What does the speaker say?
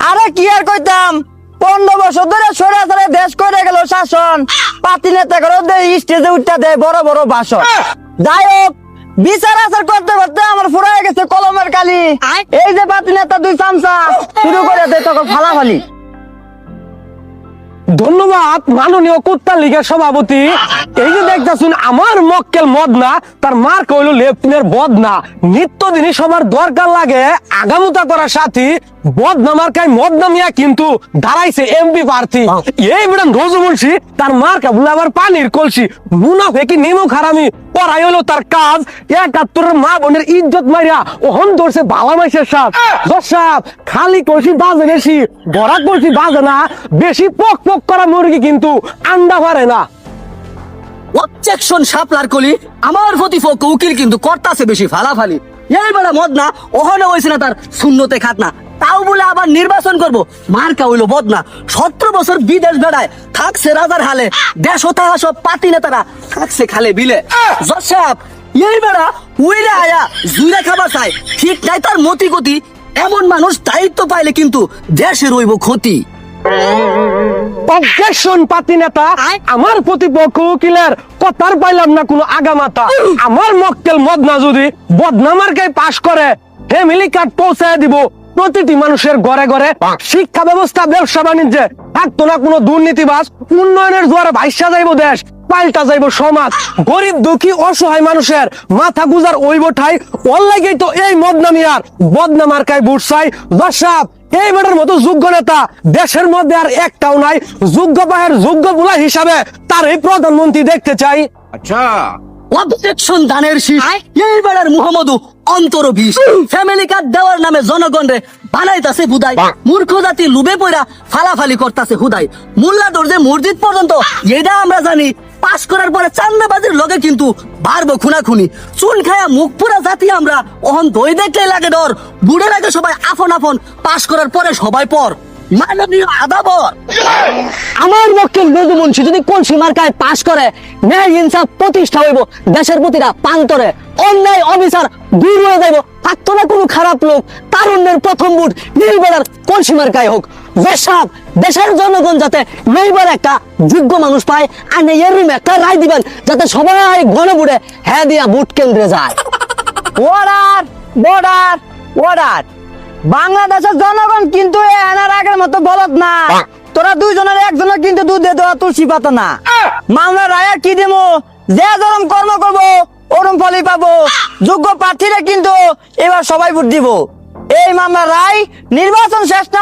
আরে কি আর কইতাম, 15 বছর ধরে সরে দেশ করে গেল শাসন, পাতি নেতা করে স্টেজে উঠতে দেয় বড় বড় ভাষণ। যাই হোক, বিচার আচার করতে করতে আমার ফুরাই গেছে কলমের কালি। এই যে পাতি নেতা দুই চামচা শুরু করে দেয় তখন ফালাফালি। ধন্যবাদ মাননীয় কুত্তা লীগের সভাপতি। এই যে দেখতেছুন আমার মক্কেল মদনা, তার মার কইল লেফটিনের বদনা। নিত্যদিনই সবার দরকার লাগে আগামুতা করার সাথী বদনা মার্কায় মদনা মিয়া কিন্তু দাঁড়াইছে এমপি প্রার্থী। এই বেটা রজবংশী তার মার্কা বলে আবার পানির কলসি, মুনাফেকি নিমুখ হারামি পড়াই হলো তার কাজ। 71 মা বোনের ইজ্জত মারিয়া ওহন ধরছে বালা মাইসের সাপ। দর্শক খালি কলসি বাজে বেশি, বড়া কলসি বাজে না বেশি। পক পক করা মুরগি কিন্তু আন্ডা পারে না। অবজেকশন শাপলার কলি, আমার প্রতিপক্ষ উকিল কিন্তু করতাছে বেশি ফালাফালি। এই বেলা মদনা ওখানে হয়েছে না তার শূন্যতে খাতনা, তাও বলে আবার নির্বাচন করব। মার্কা হইলো বদনা, 17 বছর বিদেশ বেড়ায় থাকছে রাজার হালে, দেশ ও থাকা সব পাতি নেতারা থাকছে খালে বিলে। জসাব এই বেড়া উইরে আয়া জুইরে খাবার চায়, ঠিক নাই তার মতি গতি। এমন মানুষ দায়িত্ব পাইলে কিন্তু দেশে রইব ক্ষতি। অবজেকশন পাতি নেতা, আমার প্রতিপক্ষ উকিলের কথার পাইলাম না কোনো আগামাতা। আমার মক্কেল মদনা যদি বদনা মার্কায় পাশ করে ফ্যামিলি কার্ড পৌঁছায় দিব প্রতিটি মানুষের ঘরে ঘরে। শিক্ষা ব্যবস্থা ব্যবসা বাণিজ্যে থাকতো না কোনো দুর্নীতিবাজ, উন্নয়নের জোয়ারে ভাইসা যাইব দেশ, পাল্টা যাইব সমাজ। গরিব দুঃখী অসহায় মানুষের মাথা গুজার ওইব ঠাই। ওর লাগেই তো এই মদনা মিয়ার বদনা মার্কায় বুট চাই। দর্শক এই বেটার মতো যোগ্য নেতা দেশের মধ্যে আর একটাও নাই। যোগ্য পায়ের যোগ্য বুলা হিসাবে তার এই প্রধানমন্ত্রী দেখতে চাই। আচ্ছা, অবজেকশন দানের শীষ, এই বেড়ার মুহাম্মদু অন্তর বিষ। ফ্যামিলি কার্ড দেওয়ার নামে জনগণরে বানাইতাছে বুদাই, মূর্খ জাতি লুবে পয়রা ফালাফালি করতাছে হুদাই। মোল্লা দরজে মসজিদ পর্যন্ত এটা আমরা জানি, পাস করার পরে চান্দাবাজির লগে কিন্তু বাড়বো খুনাখুনি। চুন খায়া মুখ পুরা জাতি আমরা, ওহন দই দেখলে লাগে ডর। বুড়ের আগে সবাই আফন আফন, পাস করার পরে সবাই পর। মাননীয় আদাবর, আমার মক্কেল রজবংশী যদি কলসি মার্কায় পাশ করে, ন্যায় ইনসাফ প্রতিষ্ঠা হইব দেশের প্রতিটা প্রান্তরে। অন্যায় অবিচার দূর হয়ে যাইব, থাকতো না কোনো খারাপ লোক। তারুণ্যের প্রথম ভোট নীলবেড়ার কলসি মার্কায় হোক। বেশাব দেশের জনগণ যাতে এইবার একটা যোগ্য মানুষ পায়, আর এর রুমে একটা রায় দিবেন যাতে সবাই গণভোটে হ্যাঁ দিয়া ভোট কেন্দ্রে যায়। Order, border, order. বাংলাদেশের জনগণ কিন্তু এনার আগের মতো বলদ না। তোরা দুইজনের একজনের কিন্তু দুধে দেওয়া তুলসী পাতা না। মামলা রায় কি দেবো, যে যেরকম কর্ম করবো ওরম ফলই পাবো। যোগ্য প্রার্থীরা কিন্তু এবার সবাই ভোট দিব। এই মামলা রায় নির্বাচন শেষ না